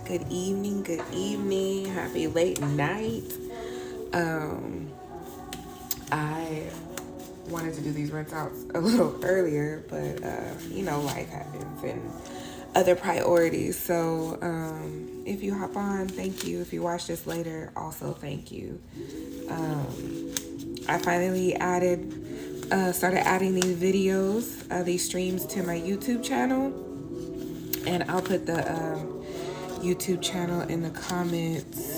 Good evening, good evening. Happy late night. I wanted to do these rinse outs a little earlier, but life happens and other priorities. So if you hop on, thank you. If you watch this later, also thank you. I finally started adding these videos, these streams to my YouTube channel, and I'll put the YouTube channel in the comments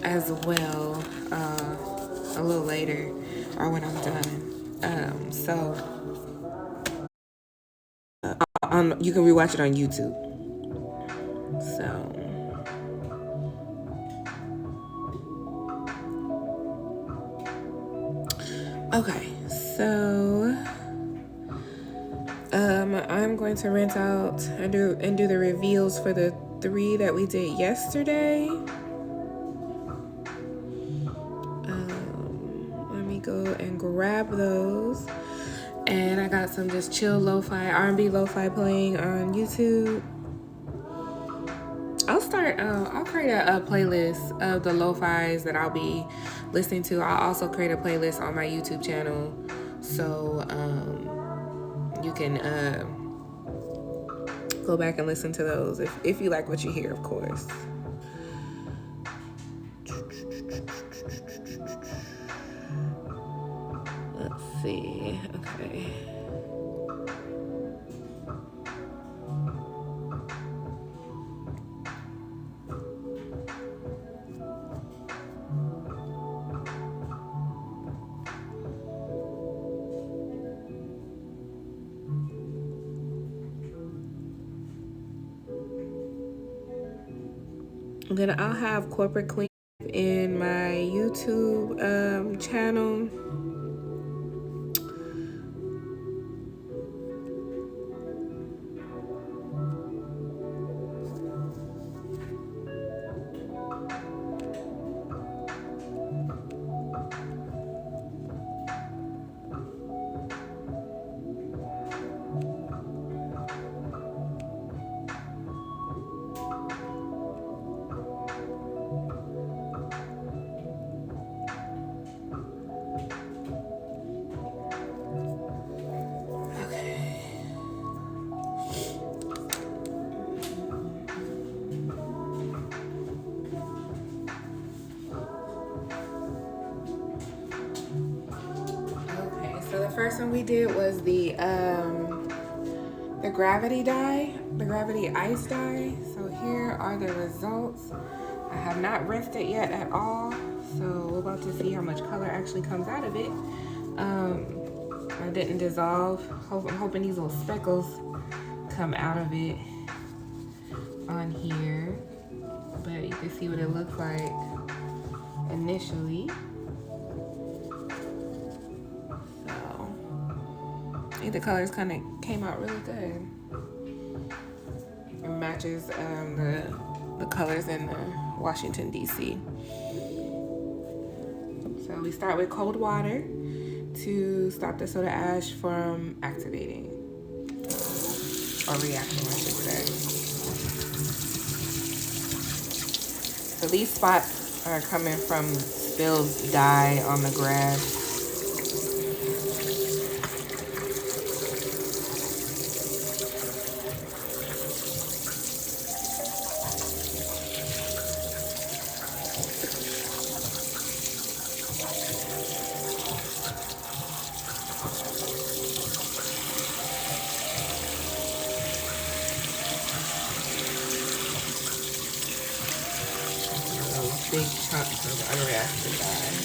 as well a little later or when I'm done. You can rewatch it on YouTube. So okay, so I'm going to rinse out and do the reveals for the 3 that we did yesterday. Let me go and grab those. And I got some just chill lo-fi, R&B lo-fi playing on YouTube. I'll create a playlist of the lo-fis that I'll be listening to. I'll also create a playlist on my YouTube channel. So you can go back and listen to those if you like what you hear, of course. Let's see. Okay. Then I'll have Corporate Clean in my YouTube channel. First one we did was the gravity dye, the gravity ice dye. So here are the results. I have not rinsed it yet at all, so we're about to see how much color actually comes out of it. I didn't dissolve. I'm hoping these little speckles come out of it on here, but you can see what it looks like initially. I think the colors kind of came out really good. It matches the colors in the Washington, D.C. So we start with cold water to stop the soda ash from activating, or reacting, I should say. So these spots are coming from spilled dye on the grass. Big chunks of unreacted dye.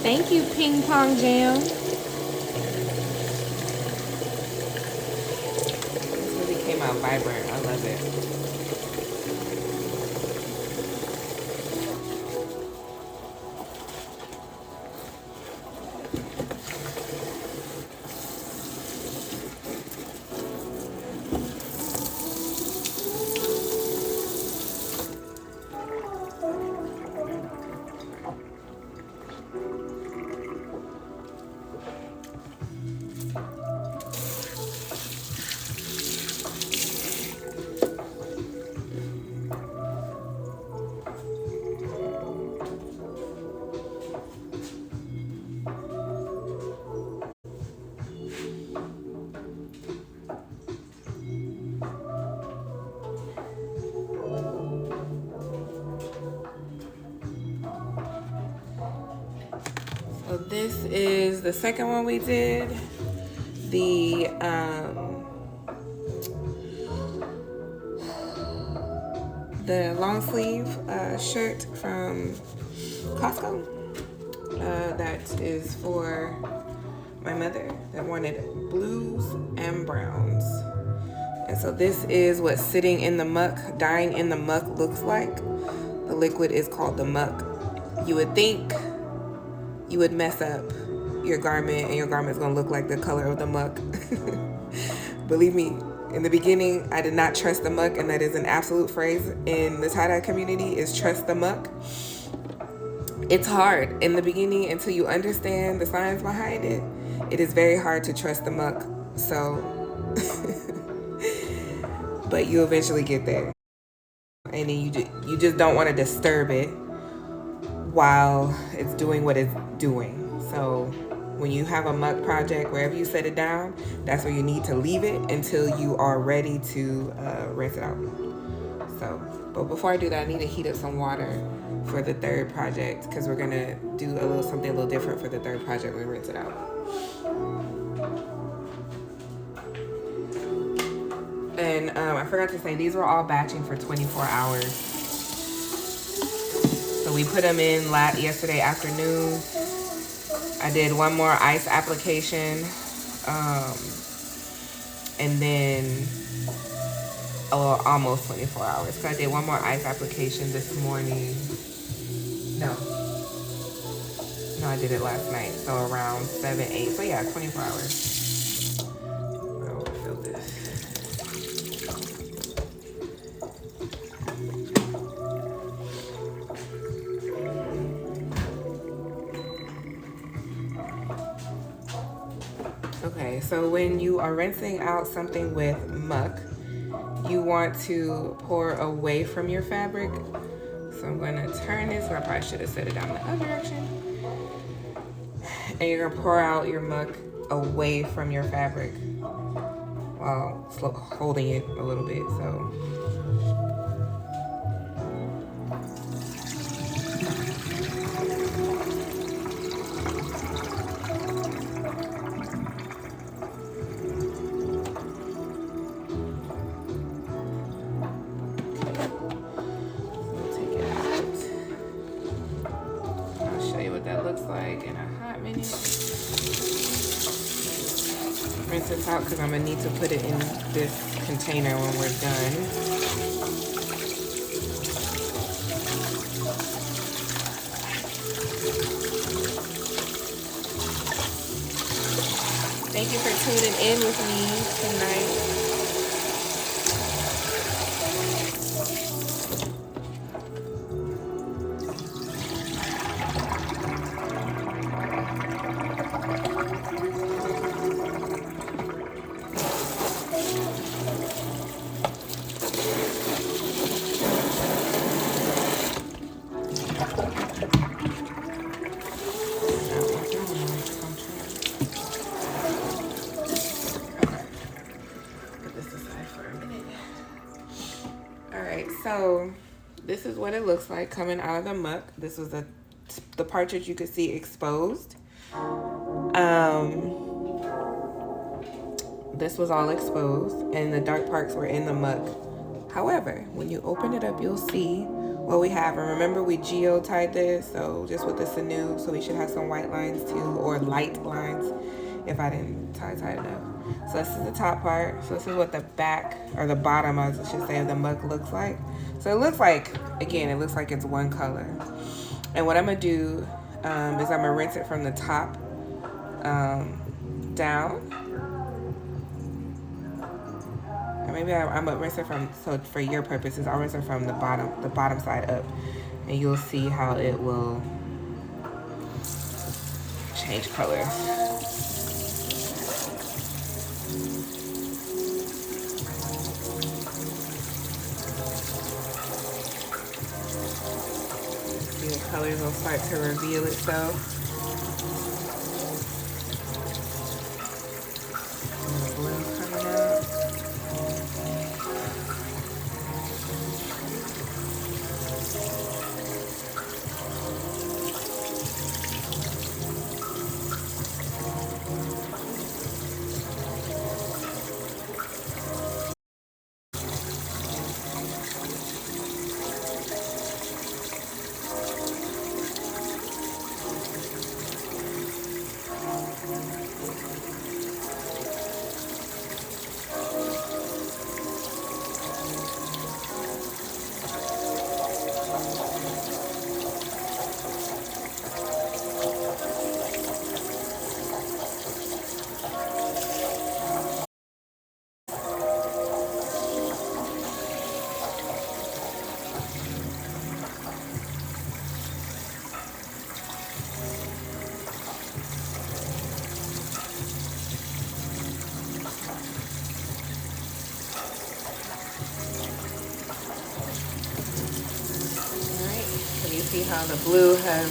Thank you, Ping Pong Jam. This really came out vibrant. I love it. So this is the second one we did. The long sleeve shirt from Costco. That is for my mother that wanted blues and browns. And so this is what sitting in the muck, dying in the muck looks like. The liquid is called the muck. You would think you would mess up your garment and your garment's gonna look like the color of the muck. Believe me, in the beginning, I did not trust the muck, and that is an absolute phrase in the tie-dye community, is trust the muck. It's hard in the beginning until you understand the science behind it. It is very hard to trust the muck, so, but you eventually get there. And then you just don't want to disturb it while it's doing what it's doing. So when you have a muck project, wherever you set it down, that's where you need to leave it until you are ready to rinse it out. So, but before I do that, I need to heat up some water for the third project, because we're gonna do something a little different for the third project when we rinse it out. And I forgot to say, these were all batching for 24 hours. So we put them in yesterday afternoon. I did one more ice application, and then almost 24 hours. So I did one more ice application this morning. No, I did it last night. So around 7, 8. So yeah, 24 hours. I'll fill this. Okay, so when you are rinsing out something with muck, you want to pour away from your fabric. So I'm going to turn this, or I probably should have set it down the other direction. And you're going to pour out your muck away from your fabric while holding it a little bit. So rinse this out, because I'm gonna need to put it in this container when we're done. Thank you for tuning in with me tonight. So this is what it looks like coming out of the muck. This was the part that you could see exposed. This was all exposed, and the dark parts were in the muck. However, when you open it up, you'll see what we have. And remember, we geo-tied this, so just with the sinew, so we should have some white lines too, or light lines if I didn't tie tight enough. So this is the top part. So this is what the back, or the bottom, I should say, of the mug looks like. So it looks like, again, it looks like it's one color. And what I'm gonna do is I'm gonna rinse it from the top down. Or maybe I'm gonna rinse it from, so for your purposes, I'll rinse it from the bottom side up. And you'll see how it will change color. The colors will start to reveal itself. And the blue coming out. See how the blue has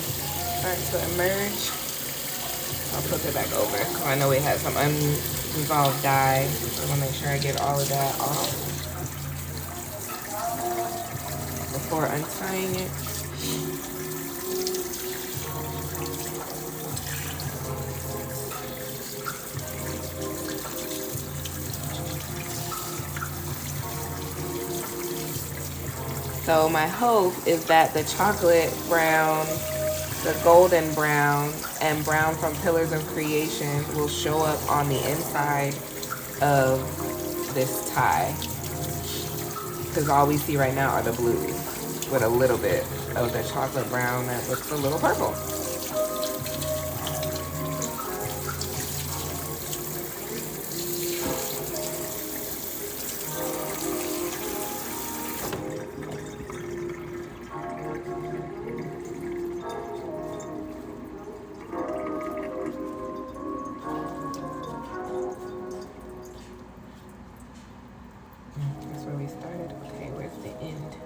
started to emerge. I'll flip it back over because I know we had some unresolved dye. So I'm gonna make sure I get all of that off before untying it. So my hope is that the chocolate brown, the golden brown, and brown from Pillars of Creation will show up on the inside of this tie. Because all we see right now are the blues with a little bit of the chocolate brown that looks a little purple. That's where we started. Okay, where's the end?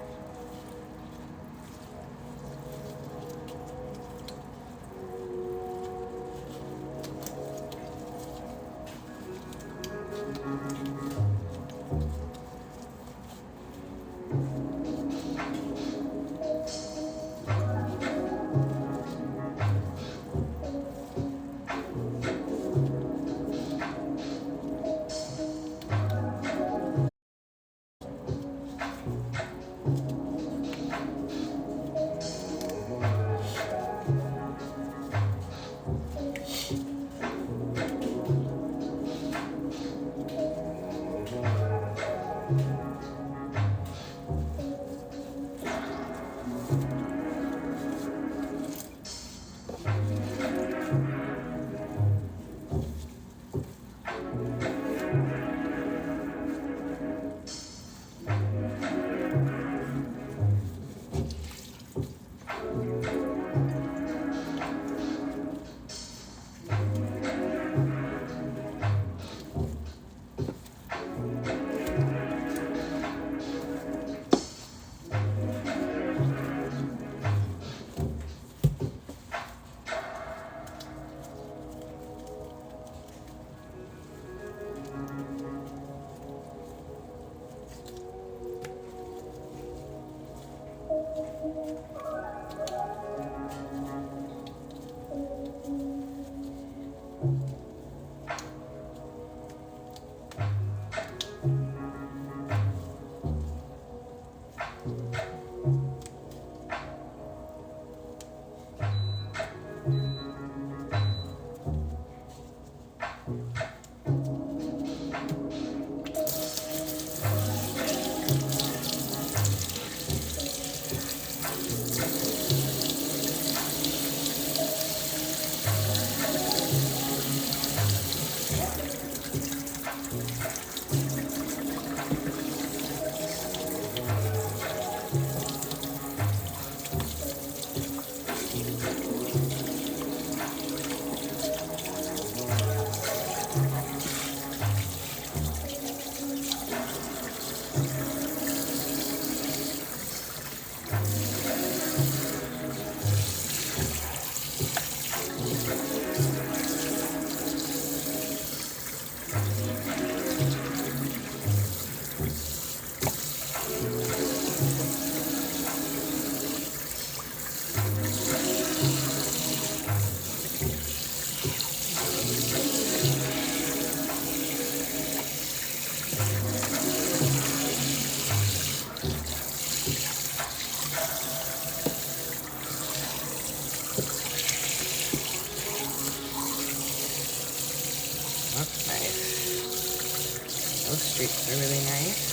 That's nice. Those streaks are really nice.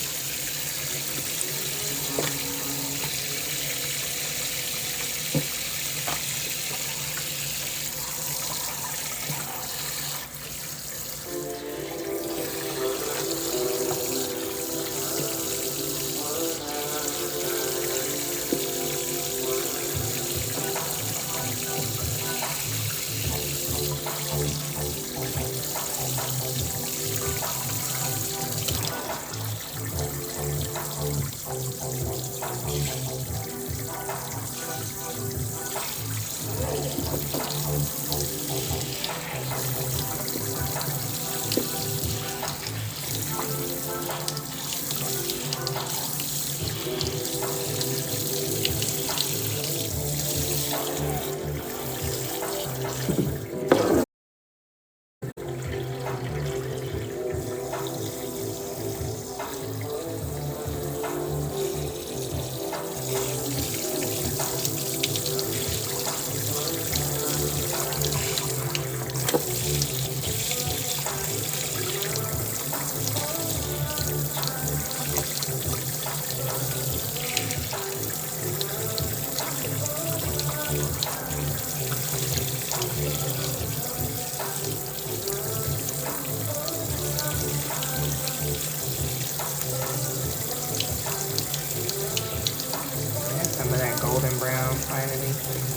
Some of that golden brown finally.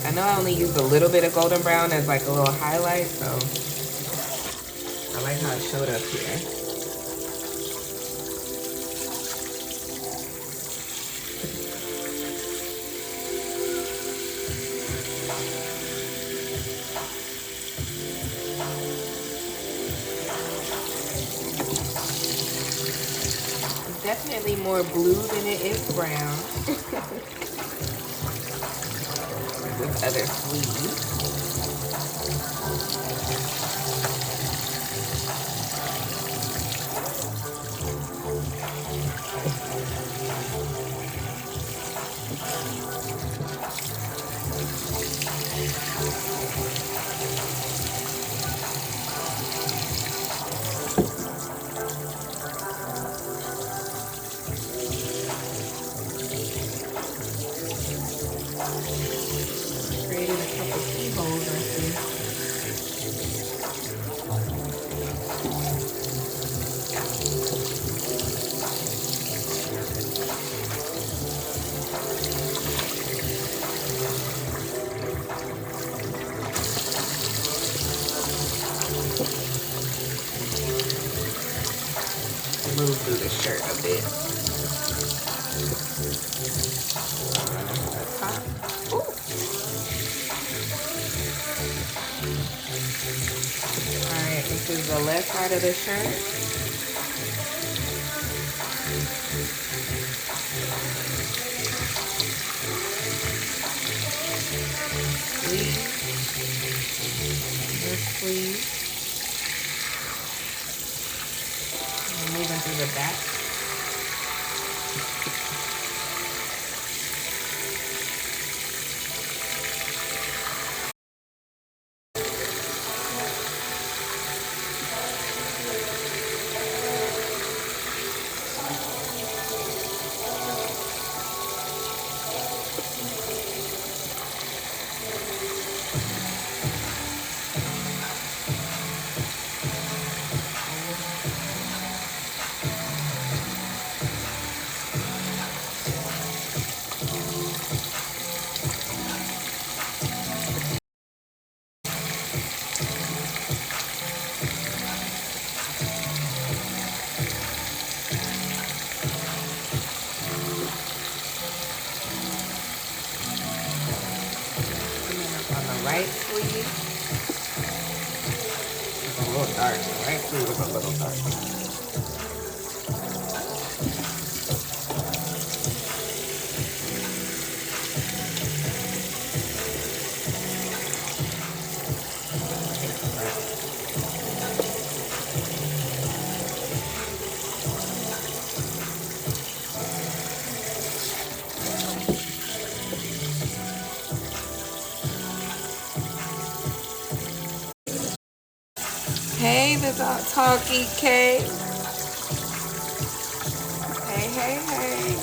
I know I only used a little bit of golden brown as like a little highlight, so I like how it showed up here. It's definitely more blue than it is brown. With other sleeves. Created a couple keyholes, I see. Move through the shirt a bit. The top. Ooh. Alright, this is the left side of the shirt. Sleeve. This sleeve. Moving through the back. white sleeve. It's a little dark. The white sleeve is a little dark. Hey, the talkie K. Hey, hey, hey.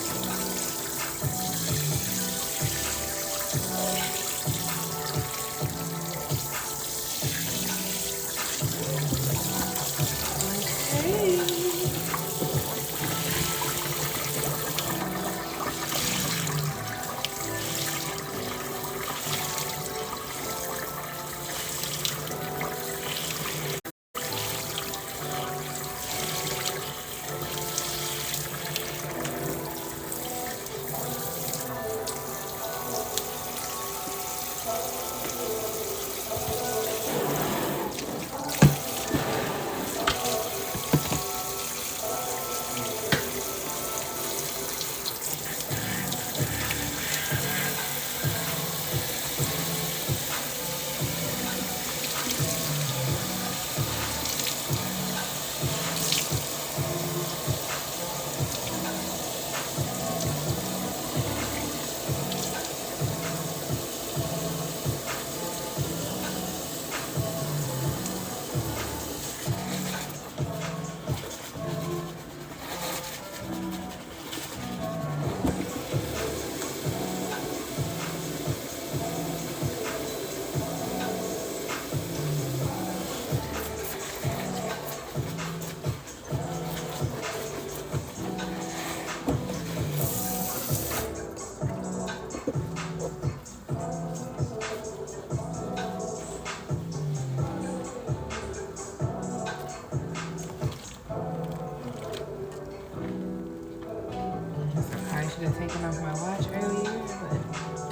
I should have taken off my watch earlier, but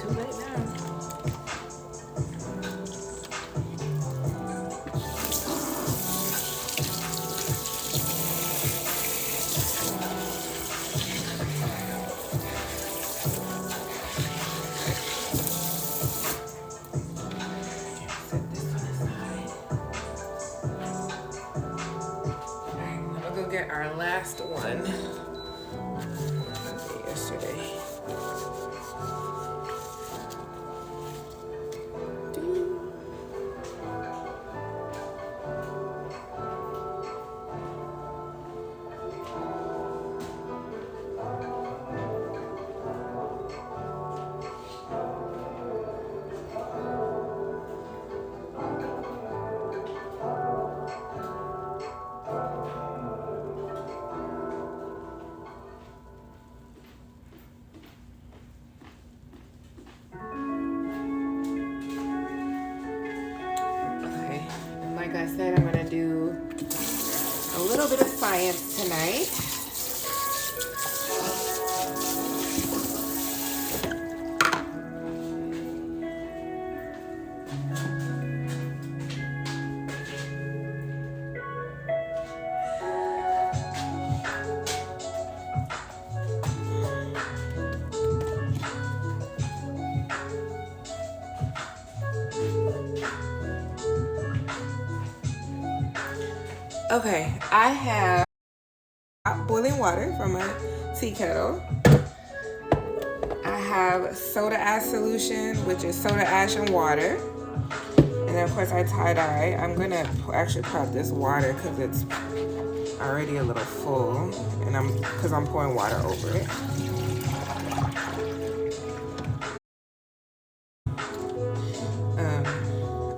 too late now. Set this on the side. Alright, I'm gonna go get our last one. Yesterday. Like I said, I'm gonna do a little bit of science tonight. Okay, I have boiling water from my tea kettle. I have soda ash solution, which is soda ash and water. And then of course I tie-dye. I'm gonna actually prep this water because it's already a little full, and I'm pouring water over it.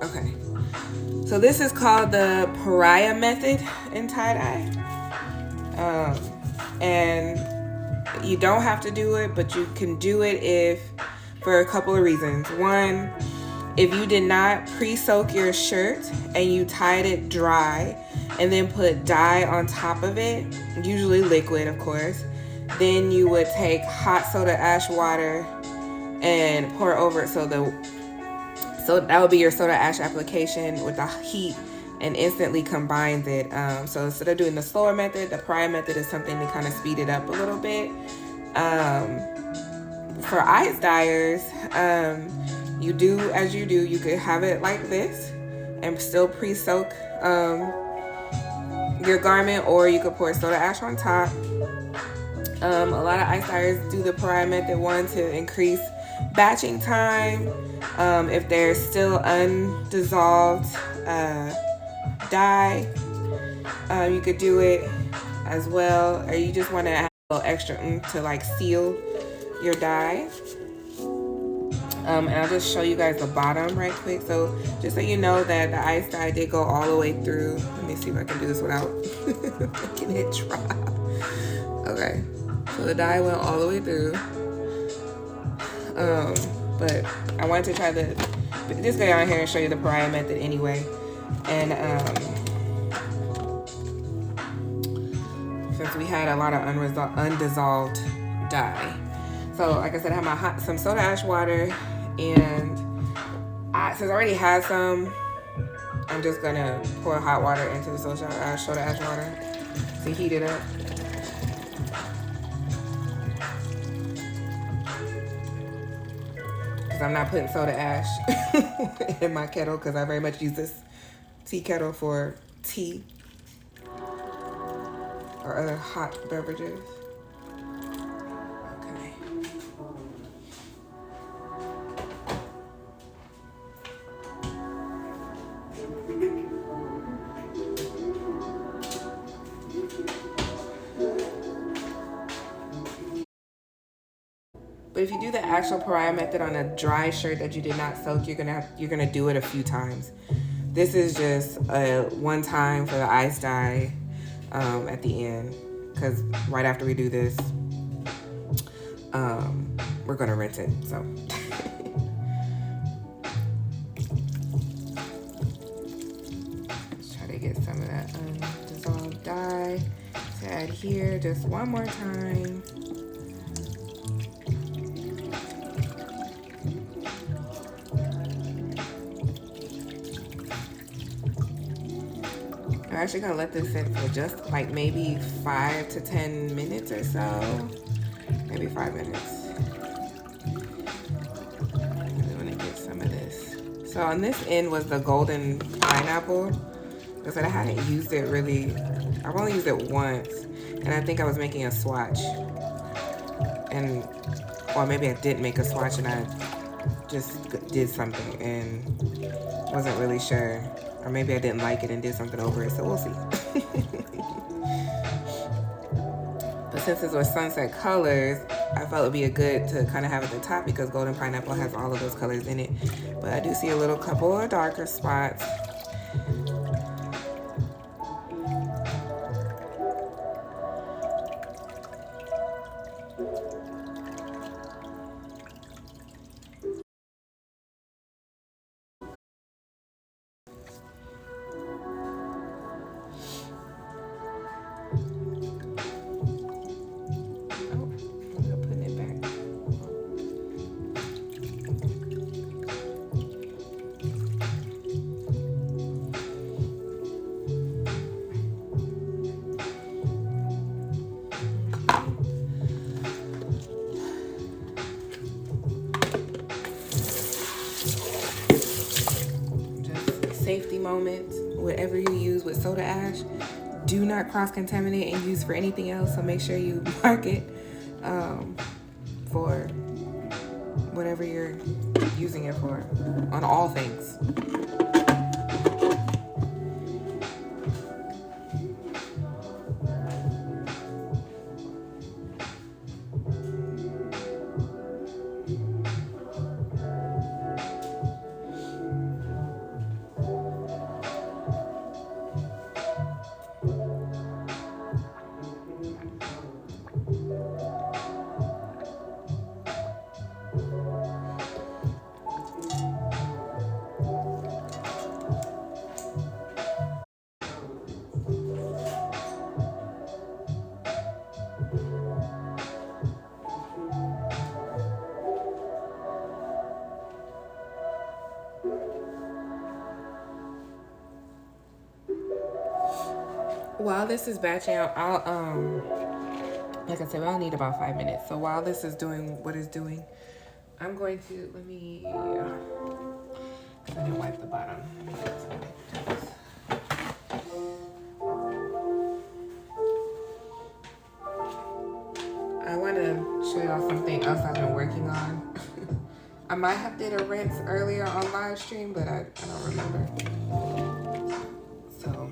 Okay. So this is called the Pariah method in tie-dye. And you don't have to do it, but you can do it for a couple of reasons. One, if you did not pre-soak your shirt and you tied it dry and then put dye on top of it, usually liquid of course, then you would take hot soda ash water and pour over it so So that would be your soda ash application with the heat and instantly combines it. So instead of doing the slower method, the pry method is something to kind of speed it up a little bit. For ice dyers, you do as you do. You could have it like this and still pre-soak your garment, or you could pour soda ash on top. A lot of ice dyers do the pry method, one, to increase batching time. If there's still undissolved dye, you could do it as well, or you just want to have a little extra to like seal your dye. And I'll just show you guys the bottom right quick. So just so you know that the ice dye did go all the way through. Let me see if I can do this without making it dry. Okay, so the dye went all the way through. But I wanted to try just go down here and show you the pariah method anyway. And since we had a lot of undissolved dye. So like I said, I have some soda ash water, and since I already had some, I'm just gonna pour hot water into the soda ash water to heat it up. Because I'm not putting soda ash in my kettle, because I very much use this tea kettle for tea or other hot beverages. Okay. But if you do the actual pariah method on a dry shirt that you did not soak, you're gonna do it a few times. This is just a one time for the ice dye at the end, because right after we do this, we're gonna rinse it. So. Let's try to get some of that undissolved dye to add here just one more time. I'm actually gonna let this sit for just like maybe 5 to 10 minutes or so. Maybe 5 minutes. I really wanna get some of this. So on this end was the golden pineapple. Like I said, I hadn't used it really. I've only used it once, and I think I was making a swatch. Or maybe I didn't make a swatch and I just did something and wasn't really sure. Or maybe I didn't like it and did something over it, so we'll see. But since this was sunset colors, I felt it'd be a good to kind of have at the top, because golden pineapple has all of those colors in it. But I do see a couple of darker spots. Safety moments, whatever you use with soda ash, do not cross-contaminate and use for anything else. So make sure you mark it for whatever you're using it for on all things. while this is batching out, I'll like I said, I'll need about 5 minutes. So while this is doing what it's doing, I'm going to let me. I didn't wipe the bottom. I want to show y'all something else I've been working on. I might have did a rinse earlier on live stream, but I don't remember. So.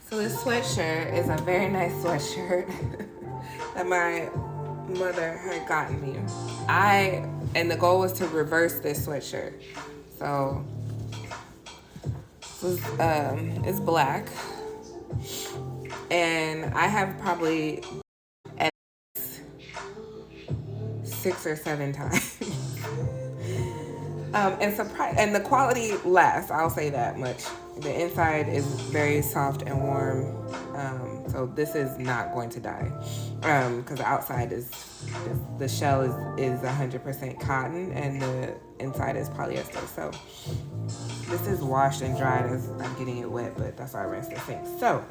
So this sweatshirt is a very nice sweatshirt that my mother had gotten me. And the goal was to reverse this sweatshirt. So it's black, and I have probably at 6 or 7 times. And the quality lasts, I'll say that much. The inside is very soft and warm, so this is not going to die, because the outside the shell is 100% cotton and the inside is polyester. So this is washed and dried as I'm getting it wet, but that's why I rinsed the sink. So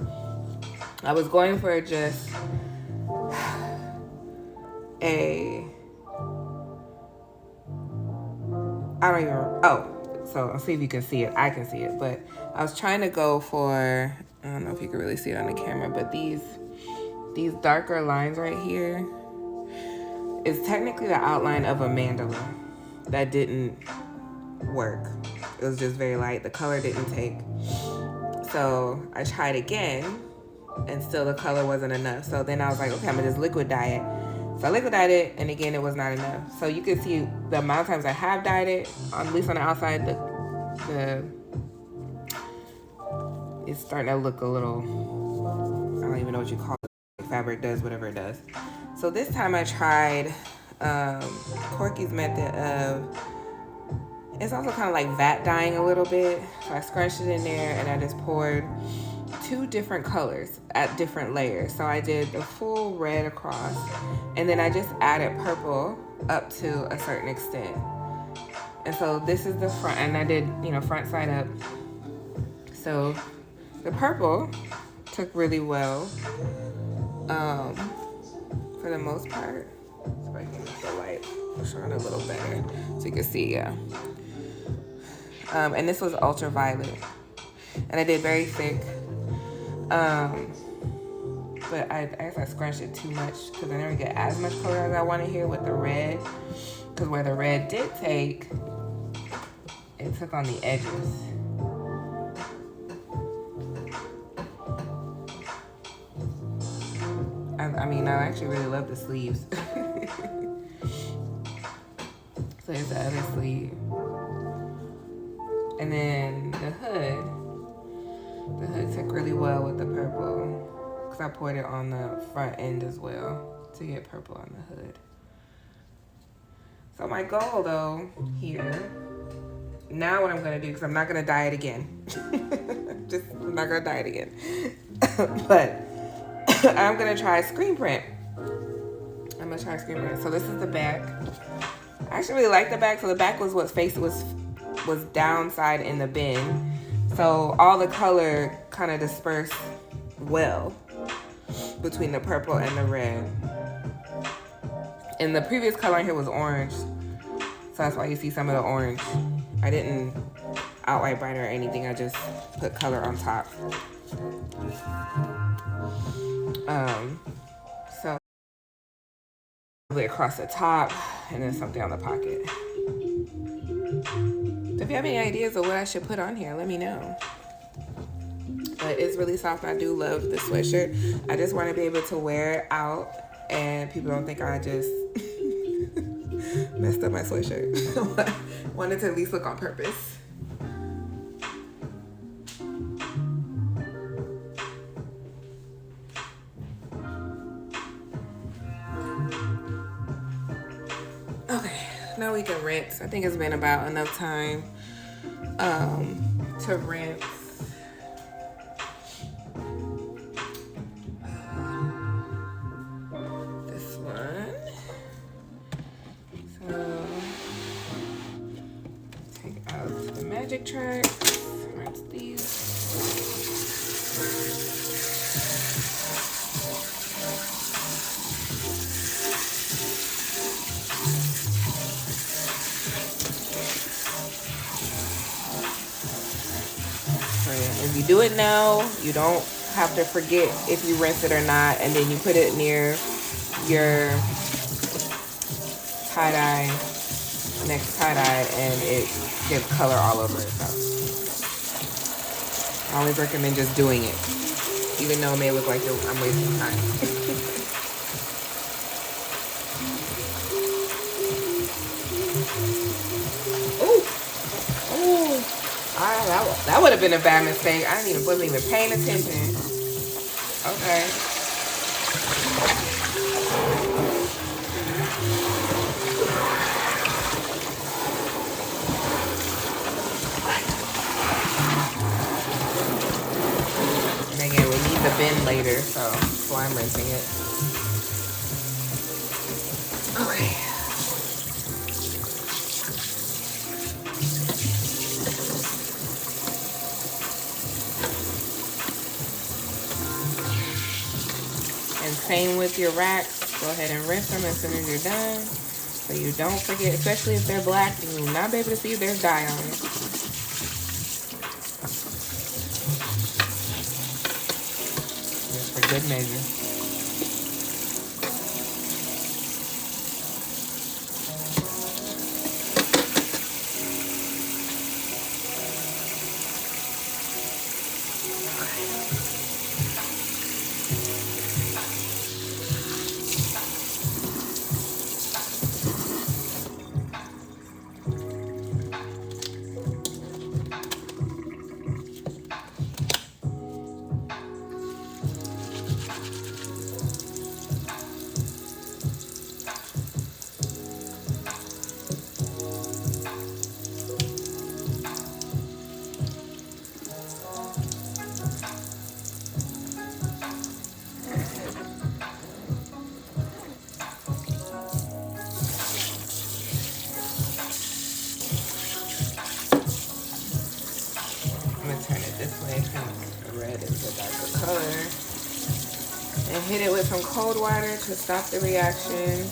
I was going for just so I'll see if you can see it. I can see it, but I was trying to go for, I don't know if you can really see it on the camera, but these darker lines right here is technically the outline of a mandala that didn't work. It was just very light. The color didn't take. So I tried again, and still the color wasn't enough. So then I was like, okay, I'm gonna just liquid dye it. So I liquid dyed it, and again, it was not enough. So you can see the amount of times I have dyed it, at least on the outside, it's starting to look a little, I don't even know what you call it. Fabric does whatever it does. So this time I tried Corky's method of, it's also kind of like vat dyeing a little bit. So I scrunched it in there, and I just poured 2 different colors at different layers. So I did the full red across, and then I just added purple up to a certain extent. And so this is the front, and I did, front side up. So the purple took really well, for the most part. So I can get the light shine a little better so you can see, yeah. And this was ultraviolet, and I did very thick. But I guess I scrunched it too much because I never get as much color as I wanted here with the red. Because where the red did take, it took on the edges. I mean, I actually really love the sleeves. So here's the other sleeve. And then the hood. The hood took really well with the purple because I poured it on the front end as well to get purple on the hood. So my goal though here, now what I'm gonna do, because I'm not gonna dye it again. I'm not gonna dye it again. But I'm gonna try screen print. I'm gonna try screen print. So this is the back. I actually really like the back. So the back was what face was downside in the bin. So all the color kind of dispersed well between the purple and the red. And the previous color here was orange. So that's why you see some of the orange. I didn't outright brighten or anything. I just put color on top. So across the top and then something on the pocket. So if you have any ideas of what I should put on here, let me know. But it's really soft. I do love the sweatshirt. I just want to be able to wear it out and people don't think I just messed up my sweatshirt. Wanted to at least look on purpose. Now we can rinse. I think it's been about enough time to rinse. This one. So take out the magic tracks. Rinse these. If you do it now, you don't have to forget if you rinse it or not, and then you put it near your tie-dye, next tie-dye, and it gives color all over it. So I always recommend just doing it, even though it may look like I'm wasting time. That would have been a bad mistake. Wasn't even paying attention. Okay. And again, we need the bin later, so that's why I'm rinsing it. Okay. Same with your racks. Go ahead and rinse them as soon as you're done, so you don't forget, especially if they're black and you'll not be able to see if there's dye on it. Just for good measure. And hit it with some cold water to stop the reaction.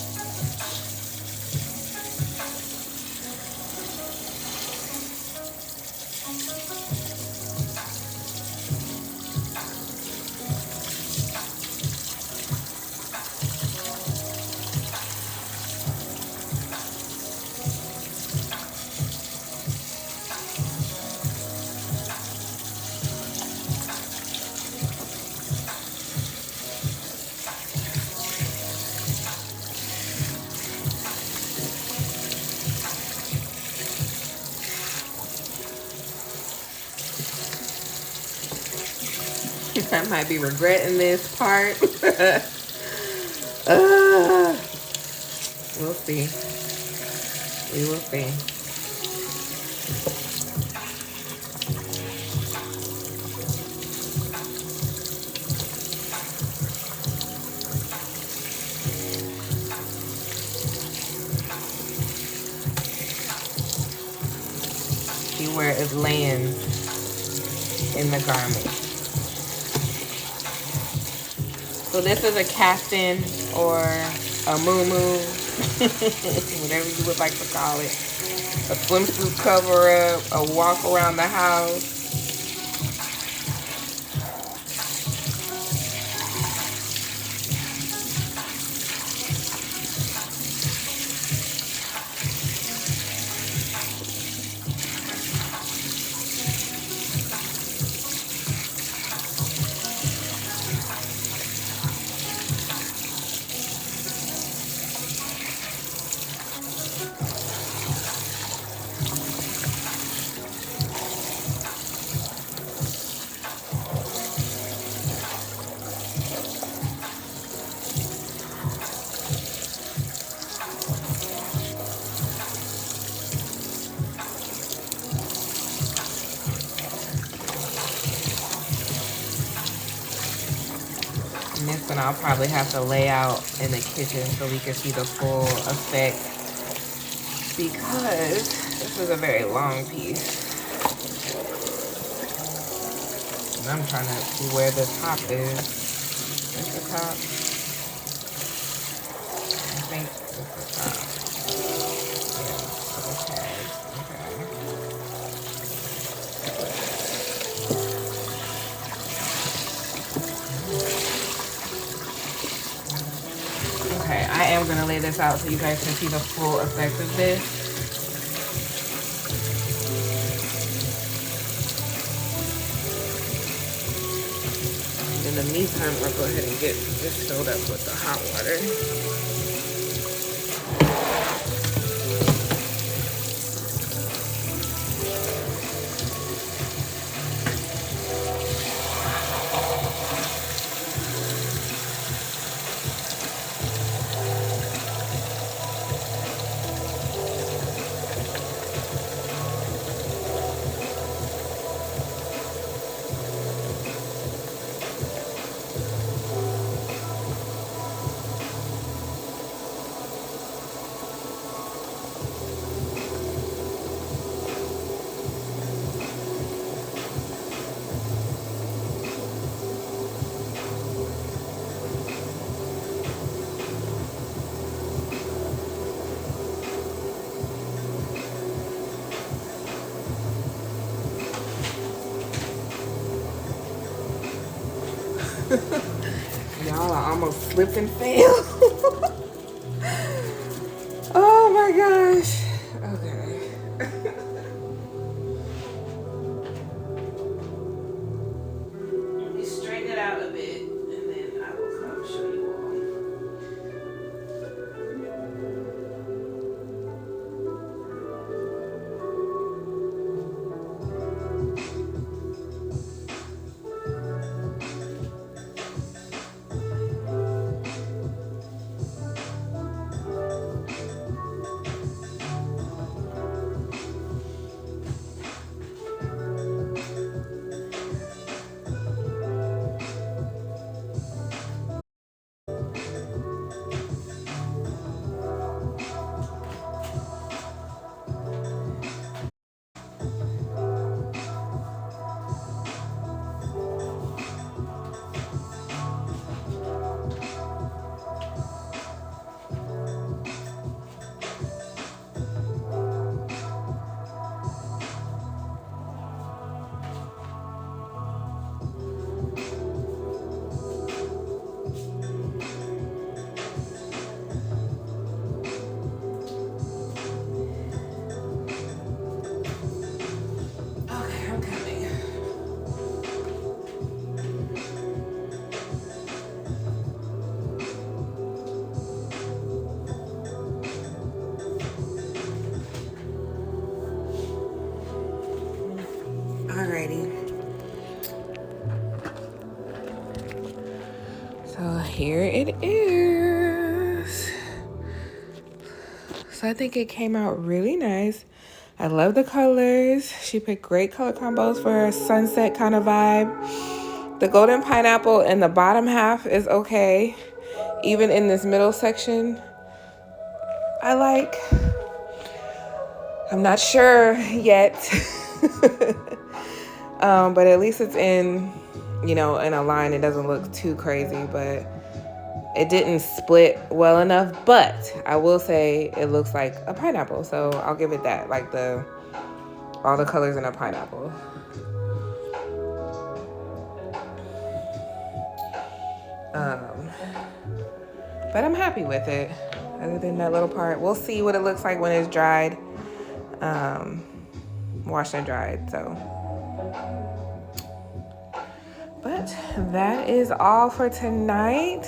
I might be regretting this part. We'll see. We will see. See where it lands in the garment. So this is a kaftan or a muumuu, whatever you would like to call it. A swimsuit cover-up, a walk around the house. So now I'll probably have to lay out in the kitchen so we can see the full effect, because this is a very long piece. And I'm trying to see where the top is. Is the top? I think it's the top. Yeah, so the tags. Okay. Okay, I am gonna lay this out so you guys can see the full effect of this. In the meantime, I'll go ahead and get this filled up with the hot water. Y'all, I almost slipped and fell. Oh my gosh. Okay. Let me straighten it out a bit and then I will come show you all. Alrighty. So here it is. So I think it came out really nice. I love the colors. She picked great color combos for a sunset kind of vibe. The golden pineapple in the bottom half is okay. Even in this middle section, I like. I'm not sure yet. But at least it's in, you know, in a line. It doesn't look too crazy, but it didn't split well enough. But I will say it looks like a pineapple, so I'll give it that. Like all the colors in a pineapple. But I'm happy with it. Other than that little part, we'll see what it looks like when it's dried, washed and dried. So. But that is all for tonight.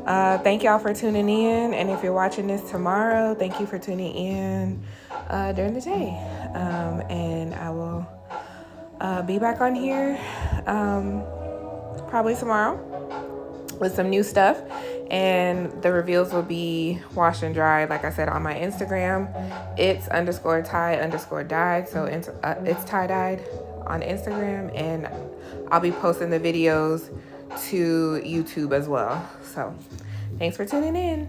Thank y'all for tuning in. And if you're watching this tomorrow, thank you for tuning in during the day. And I will be back on here probably tomorrow with some new stuff. And the reveals will be washed and dried, like I said, on my Instagram. It's _tie_dyed. So it's tie-dyed on Instagram. And I'll be posting the videos to YouTube as well. So thanks for tuning in.